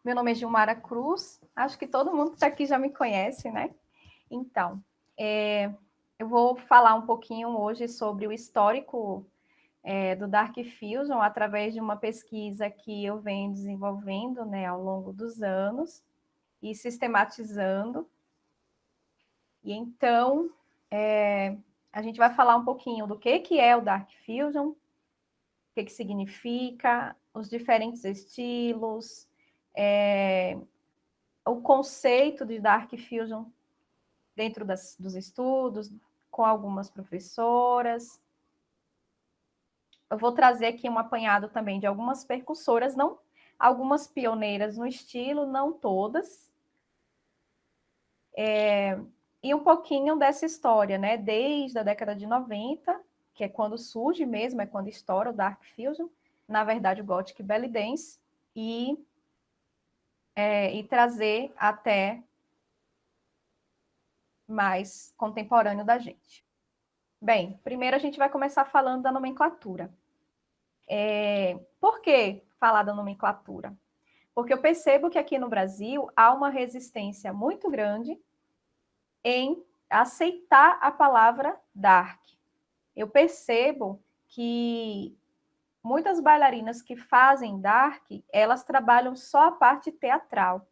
Meu nome é Gilmara Cruz, acho que todo mundo que está aqui já me conhece, né? Então, eu vou falar um pouquinho hoje sobre o histórico do Dark Fusion através de uma pesquisa que eu venho desenvolvendo, né, ao longo dos anos e sistematizando. E então, a gente vai falar um pouquinho do que é o Dark Fusion, o que significa, os diferentes estilos, o conceito de Dark Fusion dentro dos estudos, com algumas professoras. Eu vou trazer aqui um apanhado também de algumas percussoras, não algumas pioneiras no estilo, não todas. E um pouquinho dessa história, né? Desde a década de 90, que é quando surge mesmo, é quando estoura o Dark Fusion, na verdade o Gothic Belly Dance, e trazer até mais contemporâneo da gente. Bem, primeiro a gente vai começar falando da nomenclatura. Por que falar da nomenclatura? Porque eu percebo que aqui no Brasil há uma resistência muito grande em aceitar a palavra dark. Eu percebo que muitas bailarinas que fazem dark, elas trabalham só a parte teatral.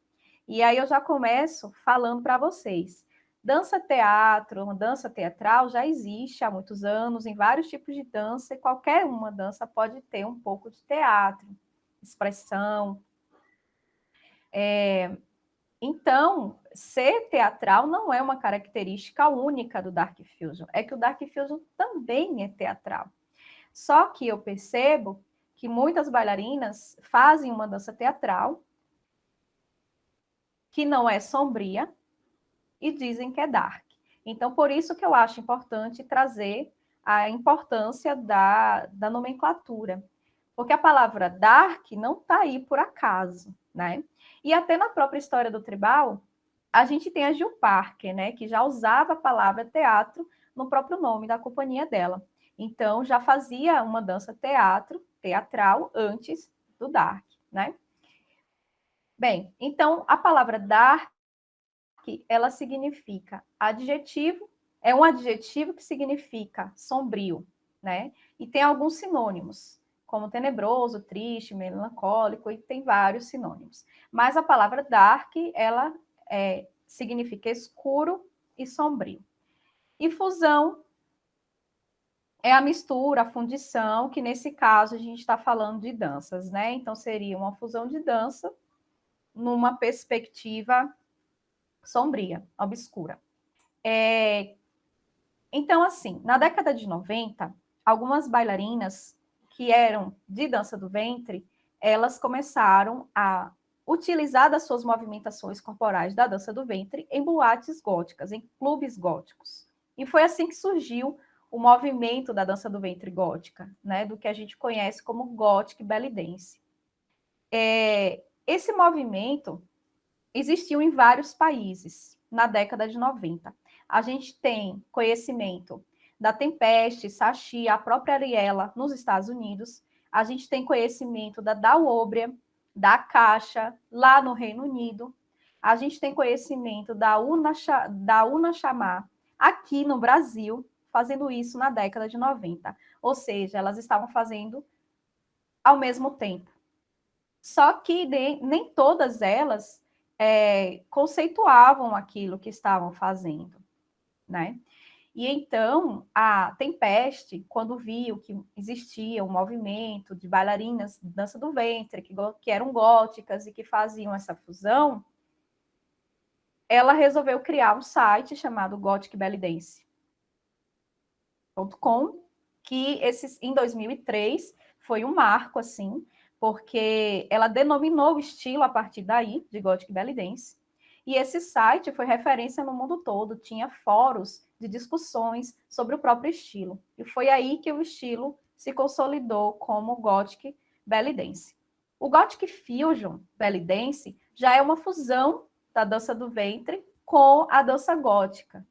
E aí eu já começo falando para vocês. Dança-teatro, dança teatral já existe há muitos anos, em vários tipos de dança, e qualquer uma dança pode ter um pouco de teatro, expressão. Então, ser teatral não é uma característica única do Dark Fusion, é que o Dark Fusion também é teatral. Só que eu percebo que muitas bailarinas fazem uma dança teatral que não é sombria e dizem que é dark. Então, por isso que eu acho importante trazer a importância da nomenclatura. Porque a palavra dark não está aí por acaso, né? E até na própria história do tribal, a gente tem a Gil Parker, né? Que já usava a palavra teatro no próprio nome da companhia dela. Então, já fazia uma dança teatral, antes do dark, né? Bem, então, a palavra dark, ela significa adjetivo, é um adjetivo que significa sombrio, né? E tem alguns sinônimos, como tenebroso, triste, melancólico, e tem vários sinônimos. Mas a palavra dark, ela significa escuro e sombrio. E fusão é a mistura, a fundição, que nesse caso a gente está falando de danças, né? Então seria uma fusão de dança numa perspectiva sombria, obscura. Então, assim, na década de 90, algumas bailarinas que eram de dança do ventre, elas começaram a utilizar das suas movimentações corporais da dança do ventre em boates góticas, em clubes góticos. E foi assim que surgiu o movimento da dança do ventre gótica, né, do que a gente conhece como Gothic Belly Dance. Esse movimento existiu em vários países na década de 90. A gente tem conhecimento da Tempeste, Sachi, a própria Ariela nos Estados Unidos. A gente tem conhecimento da Daobria, da Caixa, lá no Reino Unido. A gente tem conhecimento da Una Chamar, aqui no Brasil, fazendo isso na década de 90. Ou seja, elas estavam fazendo ao mesmo tempo. Só que nem todas elas conceituavam aquilo que estavam fazendo, né? E então, a Tempeste, quando viu que existia um movimento de bailarinas de dança do ventre, que eram góticas e que faziam essa fusão, ela resolveu criar um site chamado gothicbellydance.com, que em 2003 foi um marco, assim, porque ela denominou o estilo a partir daí, de Gothic Belly Dance, e esse site foi referência no mundo todo, tinha fóruns de discussões sobre o próprio estilo, e foi aí que o estilo se consolidou como Gothic Belly Dance. O Gothic Fusion Belly Dance já é uma fusão da dança do ventre com a dança gótica,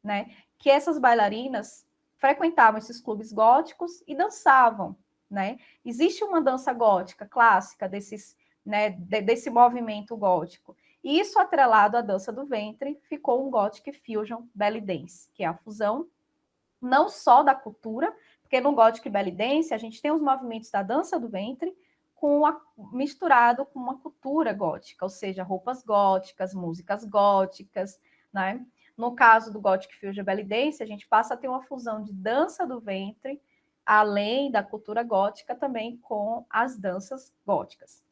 né? Que essas bailarinas frequentavam esses clubes góticos e dançavam, né? Existe uma dança gótica clássica desses né, desse movimento gótico. E isso atrelado à dança do ventre, ficou um Gothic Fusion Belly Dance, que é a fusão não só da cultura, porque no Gothic Belly Dance a gente tem os movimentos da dança do ventre misturado com uma cultura gótica, ou seja, roupas góticas, músicas góticas, né? No caso do Gothic Fusion Belly Dance, a gente passa a ter uma fusão de dança do ventre, além da cultura gótica, também com as danças góticas.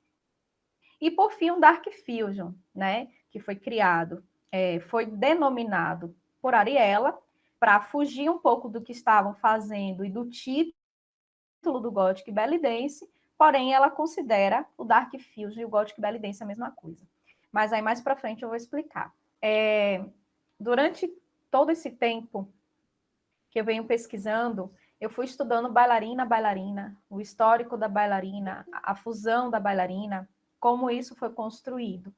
E, por fim, o Dark Fusion, né, que foi criado, foi denominado por Ariela, para fugir um pouco do que estavam fazendo e do título do Gothic Belly Dance, porém ela considera o Dark Fusion e o Gothic Belly Dance a mesma coisa. Mas aí mais para frente eu vou explicar. Durante todo esse tempo que eu venho pesquisando, eu fui estudando bailarina a bailarina, o histórico da bailarina, a fusão da bailarina, como isso foi construído.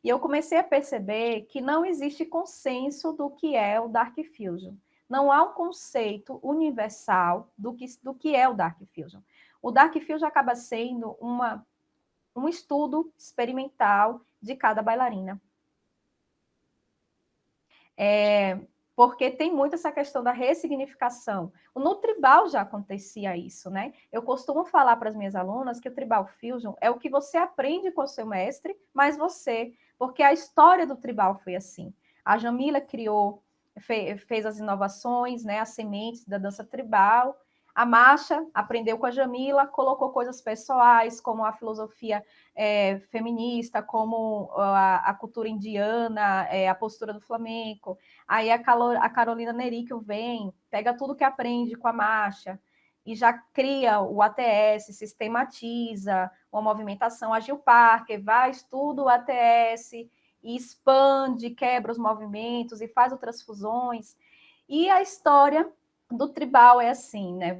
E eu comecei a perceber que não existe consenso do que é o Dark Fusion. Não há um conceito universal do que é o Dark Fusion. O Dark Fusion acaba sendo um estudo experimental de cada bailarina. Porque tem muito essa questão da ressignificação. No tribal já acontecia isso, né? Eu costumo falar para as minhas alunas que o tribal fusion é o que você aprende com o seu mestre, mas você, porque a história do tribal foi assim. A Jamila fez as inovações, né, as sementes da dança tribal. A Masha aprendeu com a Jamila, colocou coisas pessoais, como a filosofia feminista, como a cultura indiana, a postura do flamenco. Aí a Carolina Neríquio vem, pega tudo que aprende com a Masha e já cria o ATS, sistematiza uma movimentação. A Gil Parker vai, estuda o ATS e expande, quebra os movimentos e faz outras fusões. E a história do tribal é assim, né?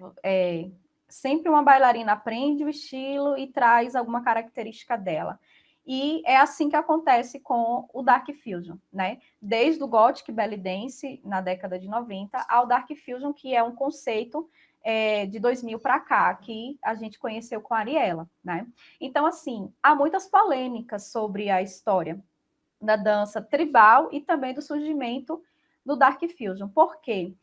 Sempre uma bailarina aprende o estilo e traz alguma característica dela. E é assim que acontece com o Dark Fusion, né? Desde o Gothic Belly Dance, na década de 90, ao Dark Fusion, que é um conceito de 2000 para cá, que a gente conheceu com a Ariela, né? Então, assim, há muitas polêmicas sobre a história da dança tribal e também do surgimento do Dark Fusion. Por quê?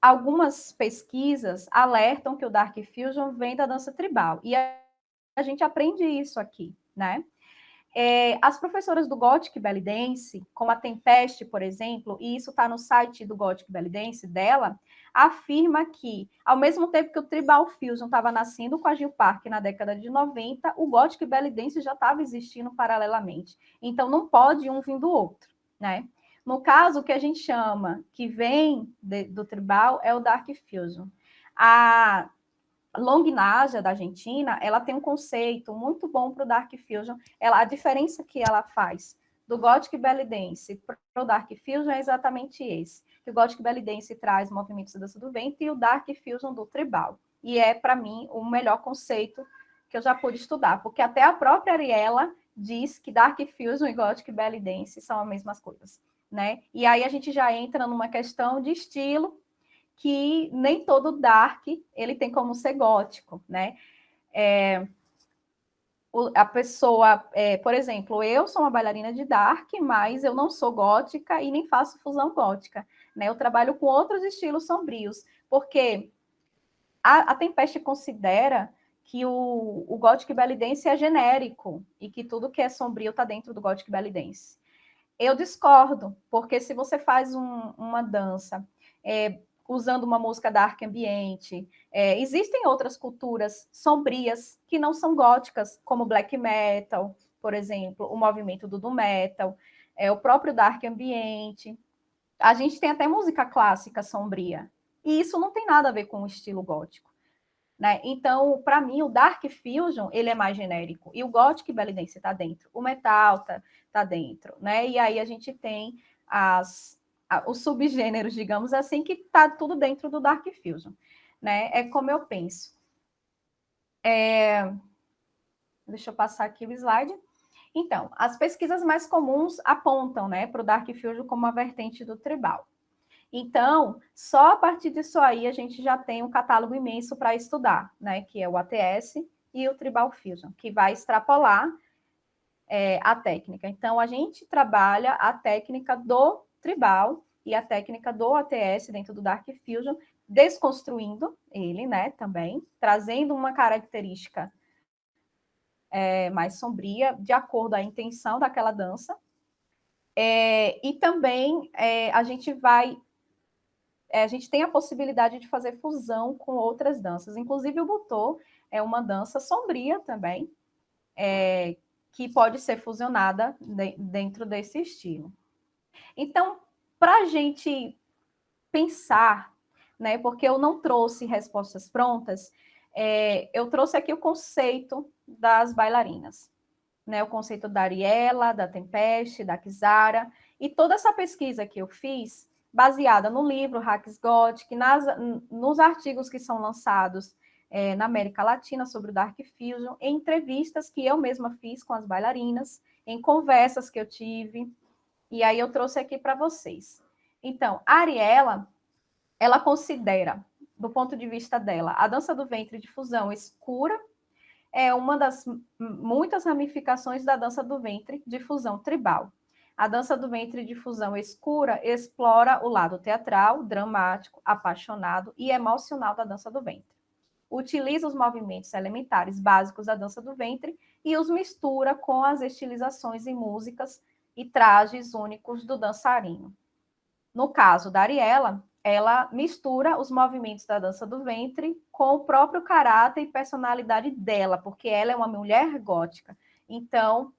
Algumas pesquisas alertam que o Dark Fusion vem da dança tribal. E a gente aprende isso aqui, né? As professoras do Gothic Belly Dance, como a Tempeste, por exemplo, e isso está no site do Gothic Belly Dance dela, afirma que, ao mesmo tempo que o Tribal Fusion estava nascendo com a Gil Parker na década de 90, o Gothic Belly Dance já estava existindo paralelamente. Então, não pode um vir do outro, né? No caso, o que a gente chama, que vem do Tribal, é o Dark Fusion. A Longnaja, da Argentina, ela tem um conceito muito bom para o Dark Fusion. A diferença que ela faz do Gothic Belly Dance para o Dark Fusion é exatamente esse. Que o Gothic Belly Dance traz movimentos da dança do ventre e o Dark Fusion do tribal. E é, para mim, o melhor conceito que eu já pude estudar, porque até a própria Ariela diz que Dark Fusion e Gothic Belly Dance são as mesmas coisas, né? E aí a gente já entra numa questão de estilo, que nem todo dark ele tem como ser gótico, né? A pessoa, por exemplo, eu sou uma bailarina de dark, mas eu não sou gótica e nem faço fusão gótica, né? Eu trabalho com outros estilos sombrios, porque a Tempeste considera que o Gothic Belly Dance é genérico e que tudo que é sombrio está dentro do Gothic Belly Dance. Eu discordo, porque se você faz uma dança usando uma música dark ambiente, existem outras culturas sombrias que não são góticas, como black metal, por exemplo, o movimento do doom metal, o próprio dark ambiente. A gente tem até música clássica sombria, e isso não tem nada a ver com o estilo gótico. Né? Então, para mim, o Dark Fusion ele é mais genérico e o Gothic Belly Dance está dentro, o metal tá dentro, né? E aí a gente tem os subgêneros, digamos assim, que está tudo dentro do Dark Fusion, né? É como eu penso. Deixa eu passar aqui o slide. Então, as pesquisas mais comuns apontam, né, para o Dark Fusion como uma vertente do tribal. Então, só a partir disso aí a gente já tem um catálogo imenso para estudar, né? Que é o ATS e o Tribal Fusion, que vai extrapolar a técnica. Então, a gente trabalha a técnica do tribal e a técnica do ATS dentro do Dark Fusion, desconstruindo ele, né, também, trazendo uma característica mais sombria, de acordo à intenção daquela dança. E também a gente tem a possibilidade de fazer fusão com outras danças. Inclusive, o Butô é uma dança sombria também, que pode ser fusionada dentro desse estilo. Então, para a gente pensar, né, porque eu não trouxe respostas prontas, eu trouxe aqui o conceito das bailarinas, né, o conceito da Ariela, da Tempeste, da Kizara, e toda essa pesquisa que eu fiz, baseada no livro Hacks Gothic, nos artigos que são lançados na América Latina sobre o Dark Fusion, em entrevistas que eu mesma fiz com as bailarinas, em conversas que eu tive, e aí eu trouxe aqui para vocês. Então, a Ariela, ela considera, do ponto de vista dela, a dança do ventre de fusão escura, é uma das muitas ramificações da dança do ventre de fusão tribal. A dança do ventre de fusão escura explora o lado teatral, dramático, apaixonado e emocional da dança do ventre. Utiliza os movimentos elementares básicos da dança do ventre e os mistura com as estilizações e músicas e trajes únicos do dançarino. No caso da Ariela, ela mistura os movimentos da dança do ventre com o próprio caráter e personalidade dela, porque ela é uma mulher gótica. Então,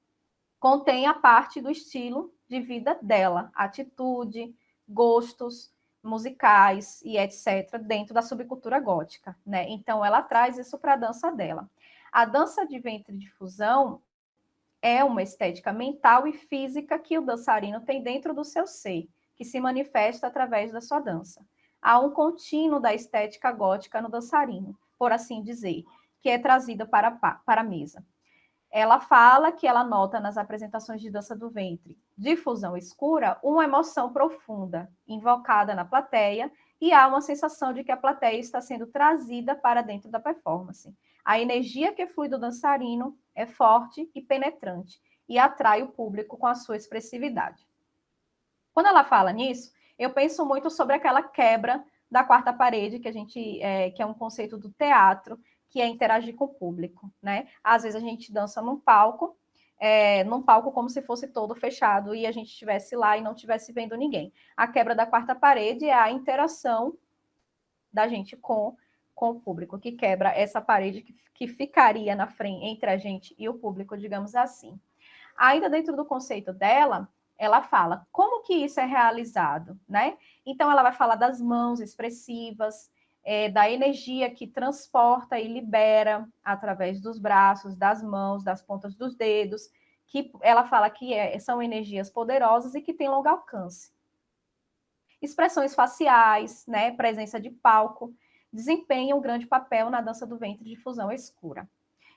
contém a parte do estilo de vida dela, atitude, gostos musicais e etc., dentro da subcultura gótica, né? Então, ela traz isso para a dança dela. A dança de ventre de fusão é uma estética mental e física que o dançarino tem dentro do seu ser, que se manifesta através da sua dança. Há um contínuo da estética gótica no dançarino, por assim dizer, que é trazida para a mesa. Ela fala que ela nota nas apresentações de dança do ventre de fusão escura uma emoção profunda, invocada na plateia, e há uma sensação de que a plateia está sendo trazida para dentro da performance. A energia que flui do dançarino é forte e penetrante e atrai o público com a sua expressividade. Quando ela fala nisso, eu penso muito sobre aquela quebra da quarta parede, que é um conceito do teatro, que é interagir com o público, né? Às vezes a gente dança num palco como se fosse todo fechado e a gente estivesse lá e não estivesse vendo ninguém. A quebra da quarta parede é a interação da gente com o público, que quebra essa parede que ficaria na frente entre a gente e o público, digamos assim. Ainda dentro do conceito dela, ela fala como que isso é realizado, né? Então, ela vai falar das mãos expressivas, da energia que transporta e libera através dos braços, das mãos, das pontas dos dedos, que ela fala que são energias poderosas e que têm longo alcance. Expressões faciais, né? Presença de palco, desempenham um grande papel na dança do ventre de fusão escura.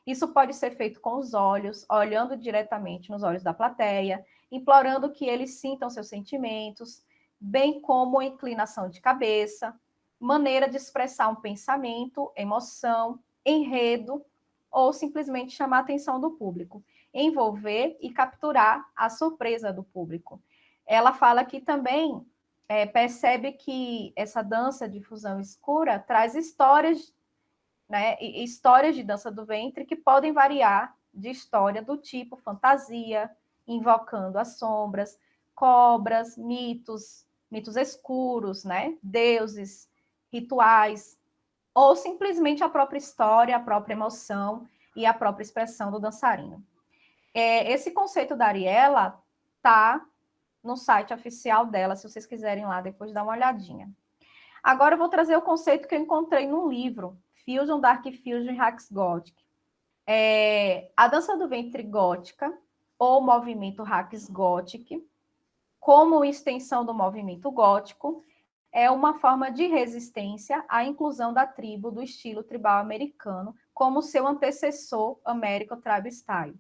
Isso pode ser feito com os olhos, olhando diretamente nos olhos da plateia, implorando que eles sintam seus sentimentos, bem como inclinação de cabeça, maneira de expressar um pensamento, emoção, enredo, ou simplesmente chamar a atenção do público, envolver e capturar a surpresa do público. Ela fala que também percebe que essa dança de fusão escura traz histórias, né, histórias de dança do ventre que podem variar de história do tipo fantasia, invocando as sombras, cobras, mitos escuros, né, deuses, rituais, ou simplesmente a própria história, a própria emoção e a própria expressão do dançarino. Esse conceito da Ariela está no site oficial dela, se vocês quiserem lá depois dar uma olhadinha. Agora eu vou trazer o conceito que eu encontrei num livro, Fusion, Dark Fusion e Hacks Gothic. A dança do ventre gótica, ou movimento Hacks Gothic, como extensão do movimento gótico, é uma forma de resistência à inclusão da tribo do estilo tribal americano como seu antecessor American Tribe Style.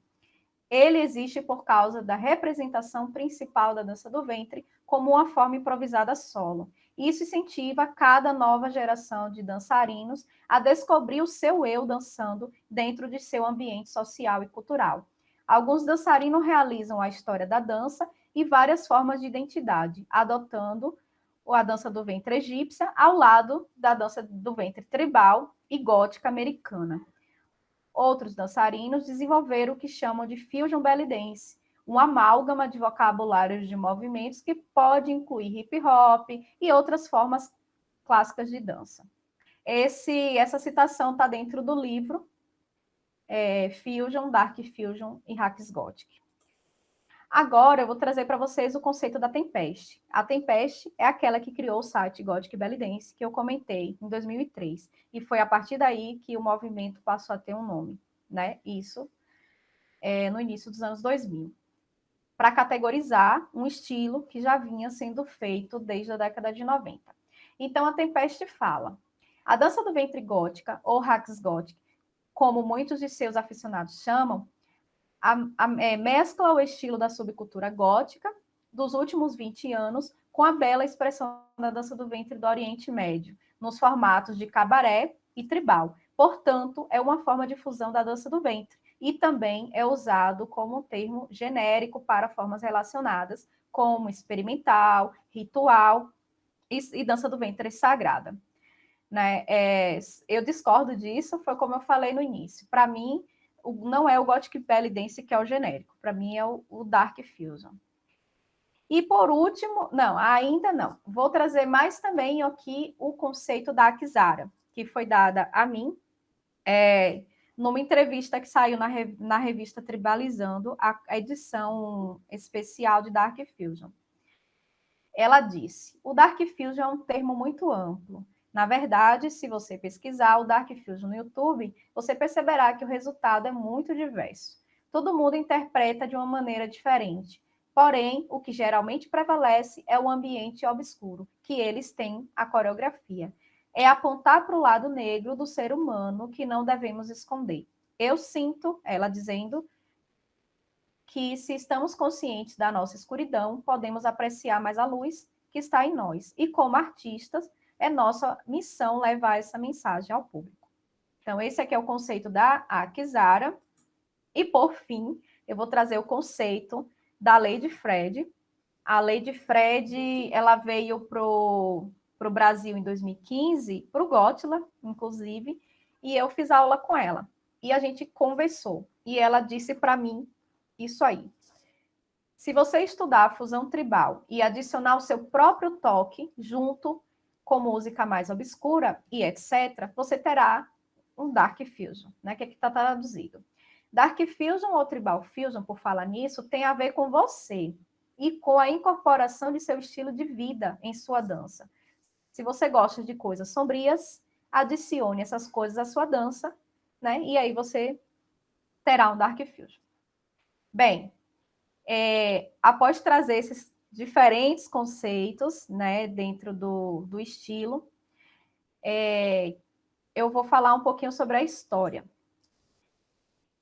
Ele existe por causa da representação principal da dança do ventre como uma forma improvisada solo, Isso incentiva cada nova geração de dançarinos a descobrir o seu eu dançando dentro de seu ambiente social e cultural. Alguns dançarinos realizam a história da dança e várias formas de identidade, adotando a dança do ventre egípcia ao lado da dança do ventre tribal e gótica americana. Outros dançarinos desenvolveram o que chamam de fusion belly dance, um amálgama de vocabulários de movimentos que pode incluir hip hop e outras formas clássicas de dança. Essa citação está dentro do livro Fusion, Dark Fusion e Hacks Gothic. Agora eu vou trazer para vocês o conceito da Tempest. A Tempest é aquela que criou o site Gothic Belly Dance, que eu comentei em 2003. E foi a partir daí que o movimento passou a ter um nome, né? Isso no início dos anos 2000. Para categorizar um estilo que já vinha sendo feito desde a década de 90. Então a Tempest fala: a dança do ventre gótica, ou Hacks Gothic, como muitos de seus aficionados chamam, mescla o estilo da subcultura gótica dos últimos 20 anos com a bela expressão da dança do ventre do Oriente Médio, nos formatos de cabaré e tribal. Portanto, é uma forma de fusão da dança do ventre e também é usado como um termo genérico para formas relacionadas como experimental, ritual e dança do ventre sagrada. Né? Eu discordo disso, foi como eu falei no início. Para mim, não é o Gothic Belly Dance que é o genérico, para mim é o Dark Fusion. E por último, não, ainda não. Vou trazer mais também aqui o conceito da Akizara, que foi dada a mim numa entrevista que saiu na revista Tribalizando, a edição especial de Dark Fusion. Ela disse: o Dark Fusion é um termo muito amplo. Na verdade, se você pesquisar o Dark Fusion no YouTube, você perceberá que o resultado é muito diverso. Todo mundo interpreta de uma maneira diferente. Porém, o que geralmente prevalece é o ambiente obscuro, que eles têm a coreografia. É apontar para o lado negro do ser humano que não devemos esconder. Eu sinto, ela dizendo, que se estamos conscientes da nossa escuridão, podemos apreciar mais a luz que está em nós. E como artistas, é nossa missão levar essa mensagem ao público. Então, esse aqui é o conceito da Akizara. E, por fim, eu vou trazer o conceito da Lady Fred. A Lady Fred, ela veio para o Brasil em 2015, para o Gotla, inclusive, e eu fiz aula com ela. E a gente conversou. E ela disse para mim isso aí. Se você estudar a fusão tribal e adicionar o seu próprio toque junto com música mais obscura e etc., você terá um Dark Fusion, né? Que aqui está traduzido. Dark Fusion ou Tribal Fusion, por falar nisso, tem a ver com você e com a incorporação de seu estilo de vida em sua dança. Se você gosta de coisas sombrias, adicione essas coisas à sua dança, né? E aí você terá um Dark Fusion. Bem, após trazer esses diferentes conceitos, né, dentro do estilo, eu vou falar um pouquinho sobre a história.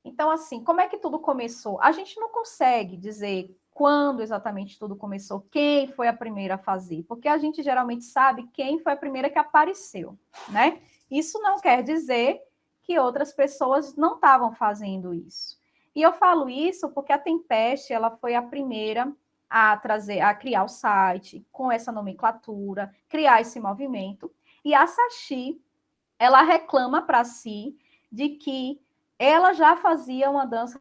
Então, assim, como é que tudo começou? A gente não consegue dizer quando exatamente tudo começou, quem foi a primeira a fazer, porque a gente geralmente sabe quem foi a primeira que apareceu, né? Isso não quer dizer que outras pessoas não estavam fazendo isso. E eu falo isso porque a Tempest, ela foi a primeira a criar o site com essa nomenclatura, criar esse movimento. E a Sashi, ela reclama para si de que ela já fazia uma dança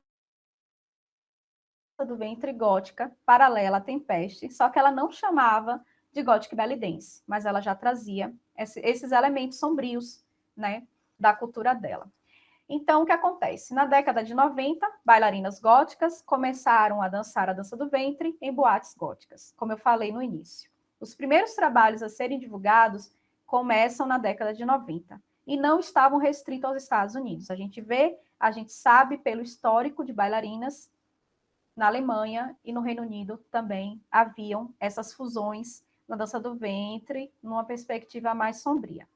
do ventre gótica paralela à Tempest, só que ela não chamava de Gothic Belly Dance, mas ela já trazia esses elementos sombrios, né, da cultura dela. Então, o que acontece? Na década de 90, bailarinas góticas começaram a dançar a dança do ventre em boates góticas, como eu falei no início. Os primeiros trabalhos a serem divulgados começam na década de 90 e não estavam restritos aos Estados Unidos. A gente sabe pelo histórico de bailarinas na Alemanha e no Reino Unido também haviam essas fusões na dança do ventre, numa perspectiva mais sombria.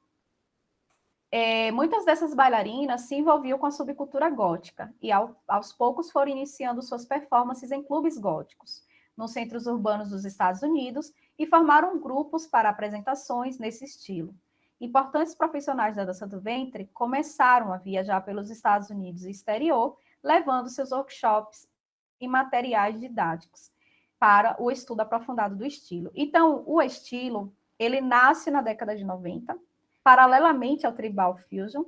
Muitas dessas bailarinas se envolviam com a subcultura gótica e aos poucos foram iniciando suas performances em clubes góticos, nos centros urbanos dos Estados Unidos e formaram grupos para apresentações nesse estilo. Importantes profissionais da dança do ventre começaram a viajar pelos Estados Unidos e exterior, levando seus workshops e materiais didáticos para o estudo aprofundado do estilo. Então, o estilo, ele nasce na década de 90, paralelamente ao Tribal Fusion,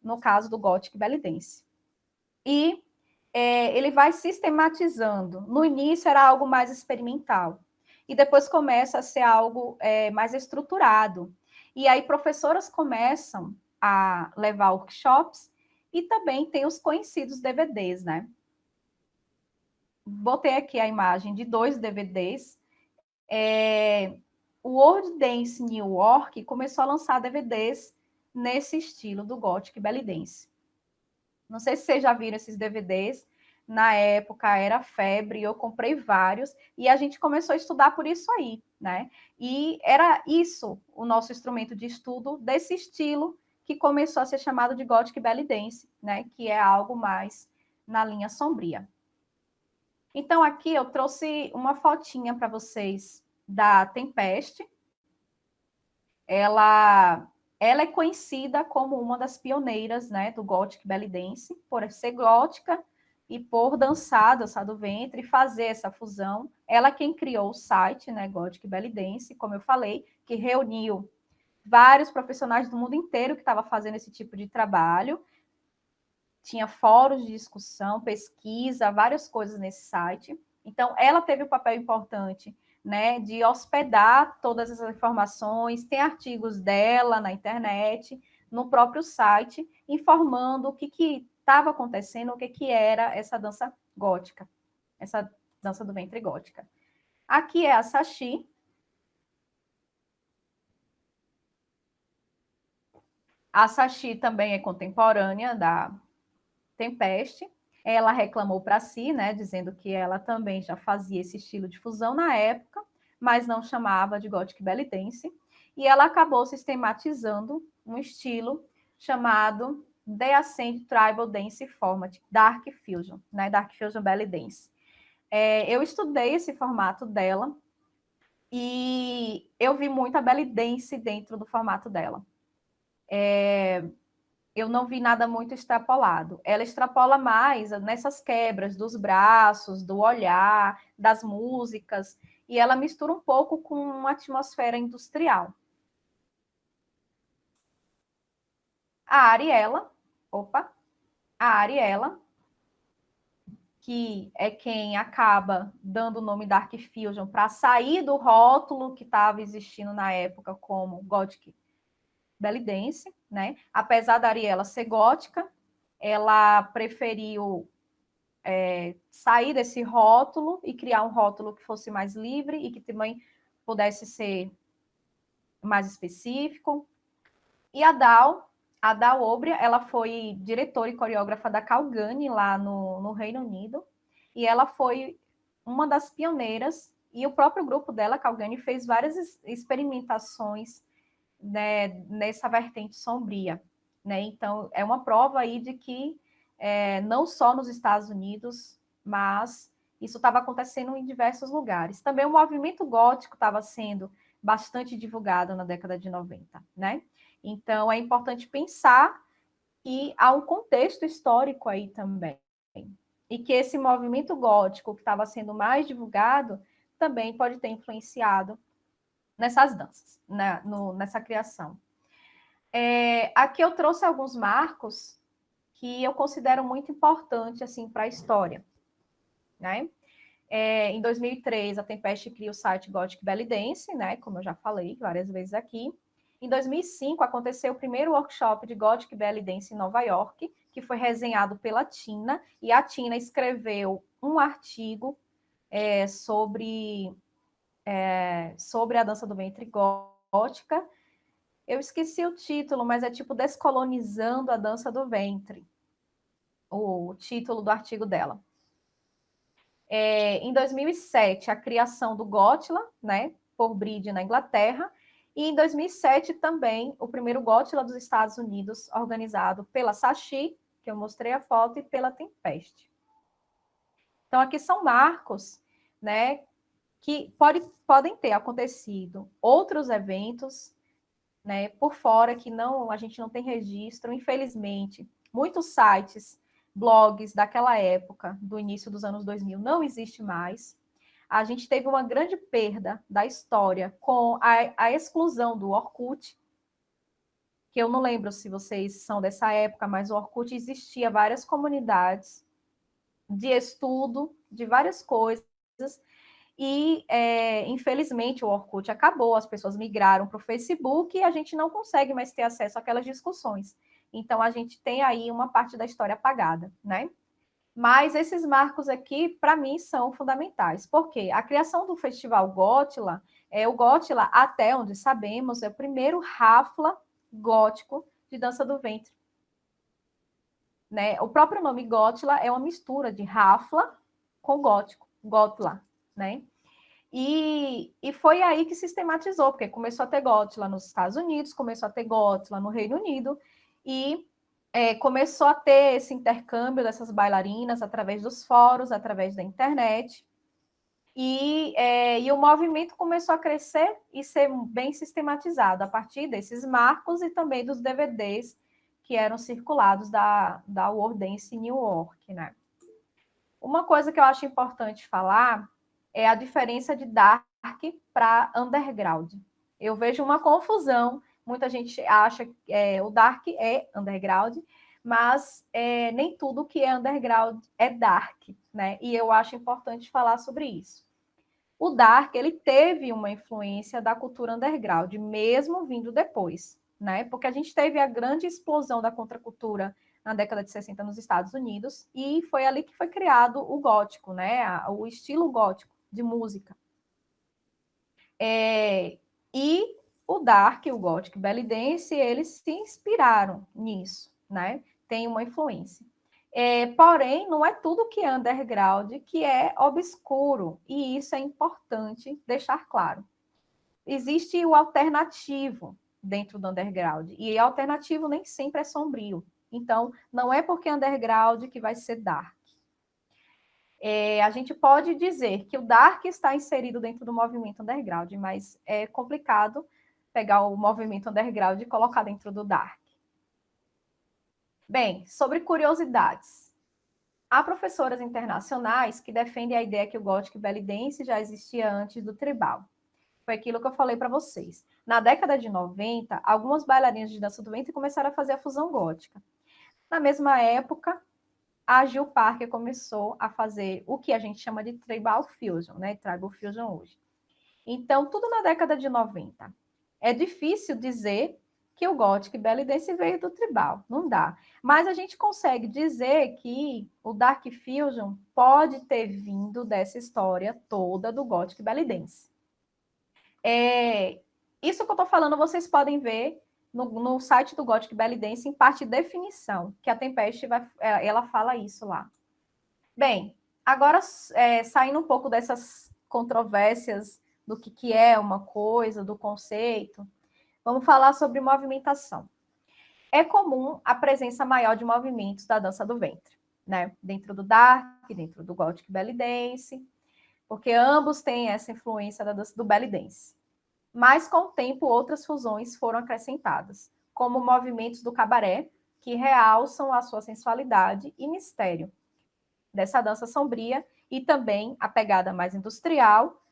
no caso do Gothic Belly Dance. E ele vai sistematizando. No início era algo mais experimental, e depois começa a ser algo mais estruturado. E aí professoras começam a levar workshops, e também tem os conhecidos DVDs, né? Botei aqui a imagem de 2 DVDs. O World Dance New York começou a lançar DVDs nesse estilo do Gothic Belly Dance. Não sei se vocês já viram esses DVDs. Na época era febre, eu comprei vários, e a gente começou a estudar por isso aí, né? E era isso o nosso instrumento de estudo desse estilo que começou a ser chamado de Gothic Belly Dance, né? Que é algo mais na linha sombria. Então, aqui eu trouxe uma fotinha para vocês da Tempeste. Ela é conhecida como uma das pioneiras, né, do Gothic Belly Dance, por ser gótica e por dançar do ventre, e fazer essa fusão. Ela quem criou o site, né, Gothic Belly Dance, como eu falei, que reuniu vários profissionais do mundo inteiro que estavam fazendo esse tipo de trabalho. Tinha fóruns de discussão, pesquisa, várias coisas nesse site. Então, ela teve um papel importante, né, de hospedar todas essas informações. Tem artigos dela na internet, no próprio site, informando o que estava acontecendo, o que era essa dança gótica, essa dança do ventre gótica. Aqui é a Sashi. A Sashi também é contemporânea da Tempeste. Ela reclamou para si, né, dizendo que ela também já fazia esse estilo de fusão na época, mas não chamava de Gothic Belly Dance, e ela acabou sistematizando um estilo chamado The Ascent Tribal Dance Format, Dark Fusion, né, Dark Fusion Belly Dance. Eu estudei esse formato dela, e eu vi muita belly dance dentro do formato dela. Eu não vi nada muito extrapolado. Ela extrapola mais nessas quebras dos braços, do olhar, das músicas, e ela mistura um pouco com uma atmosfera industrial. A Ariela, que é quem acaba dando o nome Dark Fusion para sair do rótulo que estava existindo na época como Gothic Belly Dance, né? Apesar da Ariela ser gótica, ela preferiu sair desse rótulo e criar um rótulo que fosse mais livre e que também pudesse ser mais específico. E a Dal Obria, ela foi diretora e coreógrafa da Calgani lá no Reino Unido, e ela foi uma das pioneiras, e o próprio grupo dela, Calgani, fez várias experimentações, né, nessa vertente sombria, né? Então, é uma prova aí de que não só nos Estados Unidos, mas isso estava acontecendo em diversos lugares. Também o movimento gótico estava sendo bastante divulgado na década de 90, né? Então, é importante pensar que há um contexto histórico aí também, e que esse movimento gótico que estava sendo mais divulgado também pode ter influenciado nessas danças, nessa criação. Aqui eu trouxe alguns marcos que eu considero muito importante assim, para a história. Né? Em 2003, a Tempeste cria o site Gothic Belly Dance, né? Como eu já falei várias vezes aqui. Em 2005, aconteceu o primeiro workshop de Gothic Belly Dance em Nova York, que foi resenhado pela Tina, e a Tina escreveu um artigo sobre a dança do ventre gótica. Eu esqueci o título, mas é tipo Descolonizando a Dança do Ventre, o título do artigo dela. Em 2007, a criação do Gotla, né, por Bride na Inglaterra, e em 2007 também o primeiro Gotla dos Estados Unidos, organizado pela Sashi, que eu mostrei a foto, e pela Tempeste. Então, aqui são marcos, né, que podem ter acontecido outros eventos, né, por fora que a gente não tem registro, infelizmente. Muitos sites, blogs daquela época, do início dos anos 2000, não existe mais. A gente teve uma grande perda da história com a exclusão do Orkut, que eu não lembro se vocês são dessa época, mas o Orkut existia várias comunidades de estudo de várias coisas, e infelizmente o Orkut acabou, as pessoas migraram para o Facebook e a gente não consegue mais ter acesso àquelas discussões. Então a gente tem aí uma parte da história apagada, né? Mas esses marcos aqui, para mim, são fundamentais. Por quê? A criação do Festival Gotla, o Gotla, até onde sabemos, é o primeiro Rafla gótico de dança do ventre. Né? O próprio nome Gotla é uma mistura de Rafla com gótico, Gotla, né? E foi aí que sistematizou, porque começou a ter Gotla nos Estados Unidos, começou a ter Gotla no Reino Unido, e começou a ter esse intercâmbio dessas bailarinas através dos fóruns, através da internet, e o movimento começou a crescer e ser bem sistematizado a partir desses marcos e também dos DVDs que eram circulados da World Dance New York, né? Uma coisa que eu acho importante falar é a diferença de dark para underground. Eu vejo uma confusão, muita gente acha que o dark é underground, mas nem tudo que é underground é dark, né? E eu acho importante falar sobre isso. O dark, ele teve uma influência da cultura underground, mesmo vindo depois, né? Porque a gente teve a grande explosão da contracultura na década de 60 nos Estados Unidos, e foi ali que foi criado o gótico, né? O estilo gótico de música. E o dark, o gótico belly dance, eles se inspiraram nisso, né? Tem uma influência. Porém, não é tudo que é underground que é obscuro, e isso é importante deixar claro. Existe o alternativo dentro do underground, e alternativo nem sempre é sombrio. Então, não é porque é underground que vai ser dark. A gente pode dizer que o dark está inserido dentro do movimento underground, mas é complicado pegar o movimento underground e colocar dentro do dark. Bem, sobre curiosidades. Há professoras internacionais que defendem a ideia que o Gothic Belly Dance já existia antes do tribal. Foi aquilo que eu falei para vocês. Na década de 90, algumas bailarinas de dança do ventre começaram a fazer a fusão gótica. Na mesma época, a Gil Parker começou a fazer o que a gente chama de Tribal Fusion, né? Tribal Fusion hoje. Então, tudo na década de 90. É difícil dizer que o Gothic Belly Dance veio do tribal, não dá. Mas a gente consegue dizer que o Dark Fusion pode ter vindo dessa história toda do Gothic Belly Dance. Isso que eu estou falando, vocês podem ver no site do Gothic Belly Dance, em parte de definição, que a Tempest ela fala isso lá. Bem, agora saindo um pouco dessas controvérsias do que é uma coisa, do conceito, vamos falar sobre movimentação. É comum a presença maior de movimentos da dança do ventre, né? Dentro do Dark, dentro do Gothic Belly Dance, porque ambos têm essa influência da dança do Belly Dance. Mas, com o tempo, outras fusões foram acrescentadas, como movimentos do cabaré, que realçam a sua sensualidade e mistério dessa dança sombria, e também a pegada mais industrial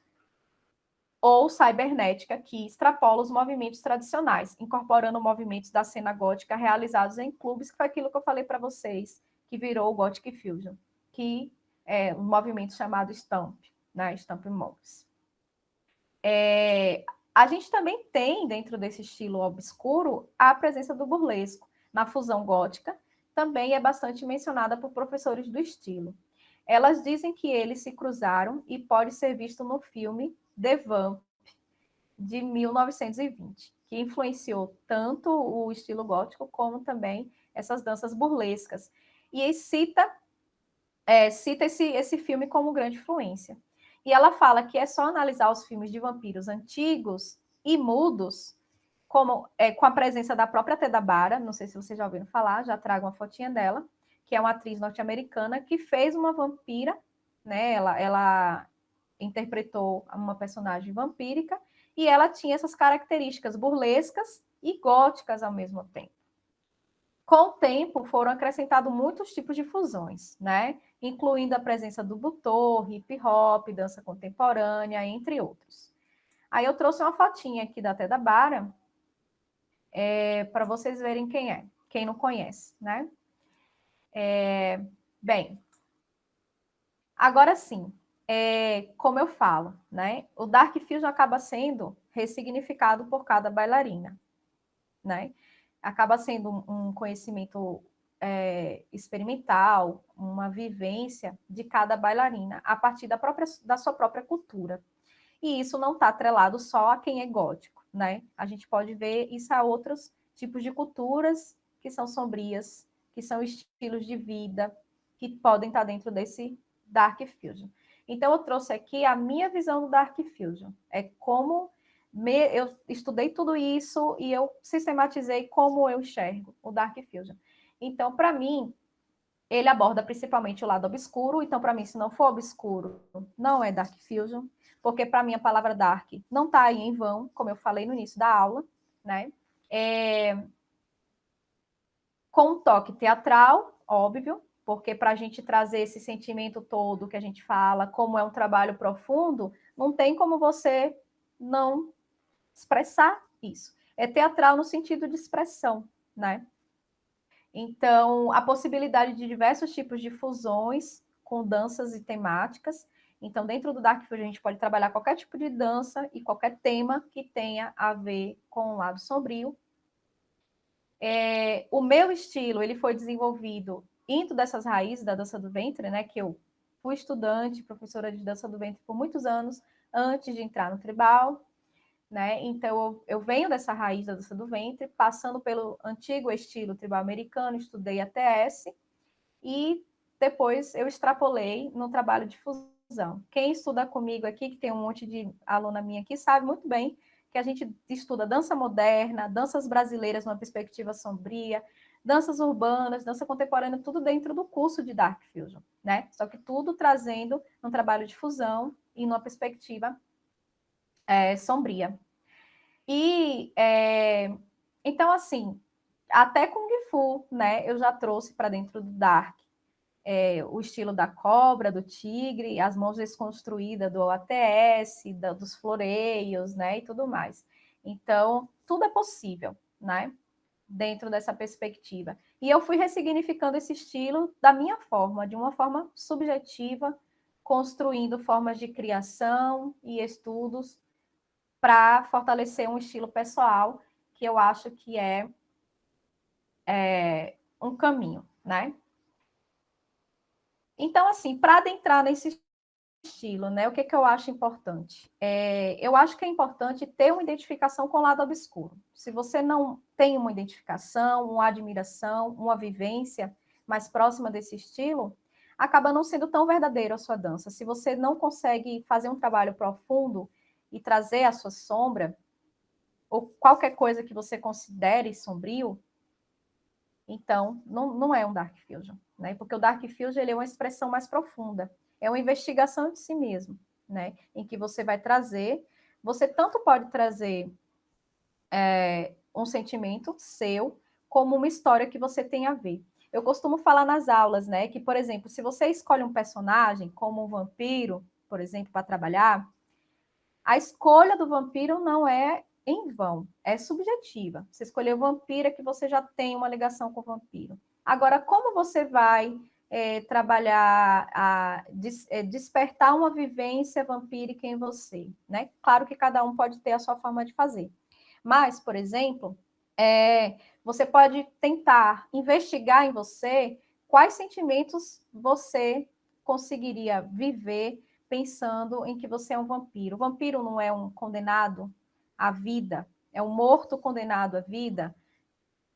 ou cibernética, que extrapola os movimentos tradicionais, incorporando movimentos da cena gótica realizados em clubes, que foi aquilo que eu falei para vocês, que virou o Gothic Fusion, que é um movimento chamado Stamp, né? Stamp Monks. A gente também tem, dentro desse estilo obscuro, a presença do burlesco. Na fusão gótica, também é bastante mencionada por professores do estilo. Elas dizem que eles se cruzaram e pode ser visto no filme The Vamp, de 1920, que influenciou tanto o estilo gótico como também essas danças burlescas. E cita esse filme como grande influência. E ela fala que é só analisar os filmes de vampiros antigos e mudos, com a presença da própria Teda Bara, não sei se vocês já ouviram falar, já trago uma fotinha dela, que é uma atriz norte-americana que fez uma vampira, né? Ela interpretou uma personagem vampírica, e ela tinha essas características burlescas e góticas ao mesmo tempo. Com o tempo, foram acrescentados muitos tipos de fusões, né? Incluindo a presença do butô, hip hop, dança contemporânea, entre outros. Aí eu trouxe uma fotinha aqui da Teda Bara, para vocês verem quem não conhece, né? Bem, agora sim, como eu falo, né? O Dark Fusion acaba sendo ressignificado por cada bailarina, né? Acaba sendo um conhecimento experimental, uma vivência de cada bailarina a partir da sua própria cultura. E isso não está atrelado só a quem é gótico, né? A gente pode ver isso a outros tipos de culturas que são sombrias, que são estilos de vida, que podem estar dentro desse Dark Fusion. Então, eu trouxe aqui a minha visão do Dark Fusion. É como eu estudei tudo isso e eu sistematizei como eu enxergo o Dark Fusion. Então, para mim, ele aborda principalmente o lado obscuro. Então, para mim, se não for obscuro, não é Dark Fusion, porque para mim a palavra Dark não está aí em vão, como eu falei no início da aula, né? Com um toque teatral, óbvio, porque para a gente trazer esse sentimento todo que a gente fala, como é um trabalho profundo, não tem como você não expressar isso. É teatral no sentido de expressão, né? Então, a possibilidade de diversos tipos de fusões com danças e temáticas. Então, dentro do Dark Fusion, a gente pode trabalhar qualquer tipo de dança e qualquer tema que tenha a ver com o lado sombrio. O meu estilo, ele foi desenvolvido indo dessas raízes da dança do ventre, né? Que eu fui estudante, professora de dança do ventre por muitos anos, antes de entrar no tribal, né? Então, eu venho dessa raiz da dança do ventre, passando pelo antigo estilo tribal americano, estudei a TS, e depois eu extrapolei no trabalho de fusão. Quem estuda comigo aqui, que tem um monte de aluna minha aqui, sabe muito bem que a gente estuda dança moderna, danças brasileiras numa perspectiva sombria, danças urbanas, dança contemporânea, tudo dentro do curso de Dark Fusion, né? Só que tudo trazendo um trabalho de fusão e numa perspectiva sombria. E então, assim, até Kung Fu, né? Eu já trouxe para dentro do Dark o estilo da cobra, do tigre, as mãos desconstruídas do ATS, dos floreios, né? E tudo mais. Então, tudo é possível, né? Dentro dessa perspectiva. E eu fui ressignificando esse estilo da minha forma, de uma forma subjetiva, construindo formas de criação e estudos para fortalecer um estilo pessoal que eu acho que é um caminho, né? Então, assim, para adentrar nesse estilo, né, o que eu acho importante? Eu acho que é importante ter uma identificação com o lado obscuro. Se você não tem uma identificação, uma admiração, uma vivência mais próxima desse estilo, acaba não sendo tão verdadeiro a sua dança. Se você não consegue fazer um trabalho profundo e trazer a sua sombra, ou qualquer coisa que você considere sombrio, então não é um Dark Fusion, né? Porque o Dark Fusion ele é uma expressão mais profunda, é uma investigação de si mesmo, né? Em que você vai trazer, você tanto pode trazer um sentimento seu, como uma história que você tem a ver. Eu costumo falar nas aulas, né? Que, por exemplo, se você escolhe um personagem, como um vampiro, por exemplo, para trabalhar, a escolha do vampiro não é em vão, é subjetiva. Você escolheu vampiro é que você já tem uma ligação com o vampiro. Agora, como você vai trabalhar, despertar uma vivência vampírica em você, né? Claro que cada um pode ter a sua forma de fazer. Mas, por exemplo, você pode tentar investigar em você quais sentimentos você conseguiria viver pensando em que você é um vampiro. O vampiro não é um condenado à vida, é um morto condenado à vida,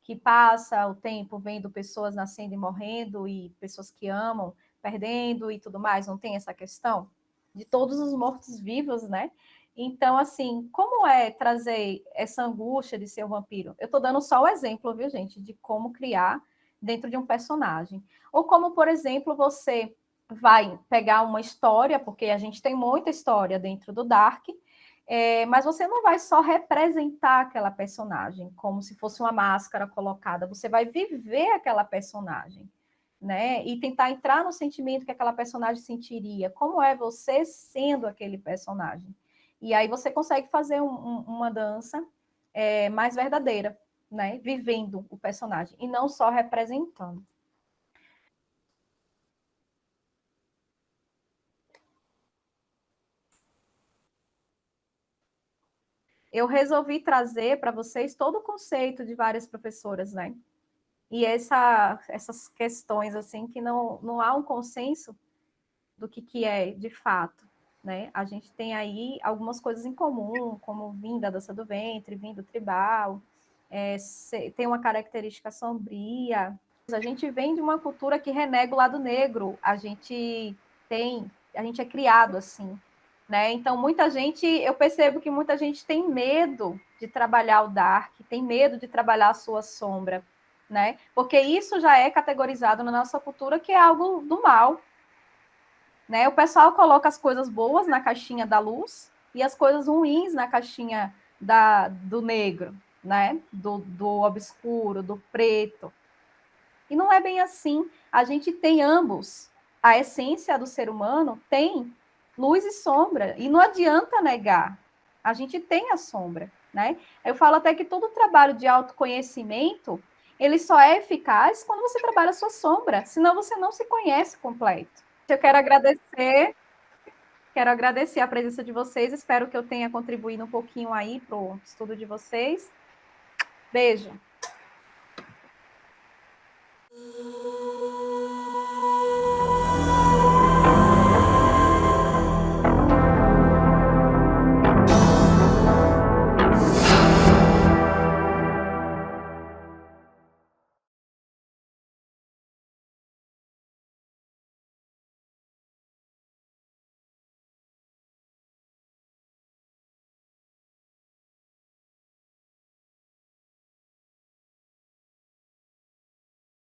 que passa o tempo vendo pessoas nascendo e morrendo, e pessoas que amam, perdendo e tudo mais. Não tem essa questão? De todos os mortos-vivos, né? Então, assim, como é trazer essa angústia de ser um vampiro? Eu estou dando só o exemplo, viu, gente, de como criar dentro de um personagem. Ou como, por exemplo, você vai pegar uma história, porque a gente tem muita história dentro do Dark, mas você não vai só representar aquela personagem como se fosse uma máscara colocada, você vai viver aquela personagem, né? E tentar entrar no sentimento que aquela personagem sentiria, como é você sendo aquele personagem. E aí você consegue fazer uma dança mais verdadeira, né? Vivendo o personagem e não só representando. Eu resolvi trazer para vocês todo o conceito de várias professoras, né? E essas questões, assim, que não há um consenso do que é de fato, né? A gente tem aí algumas coisas em comum, como vinda da dança do ventre, vinda tribal, tem uma característica sombria. A gente vem de uma cultura que renega o lado negro, a gente é criado assim, né? Então, eu percebo que muita gente tem medo de trabalhar o dark, tem medo de trabalhar a sua sombra, né? Porque isso já é categorizado na nossa cultura que é algo do mal, né? O pessoal coloca as coisas boas na caixinha da luz e as coisas ruins na caixinha do negro, né? Do obscuro, do preto. E não é bem assim. A gente tem ambos. A essência do ser humano tem luz e sombra. E não adianta negar. A gente tem a sombra, né? Eu falo até que todo trabalho de autoconhecimento, ele só é eficaz quando você trabalha a sua sombra. Senão você não se conhece completo. Eu quero agradecer a presença de vocês. Espero que eu tenha contribuído um pouquinho aí para o estudo de vocês. Beijo.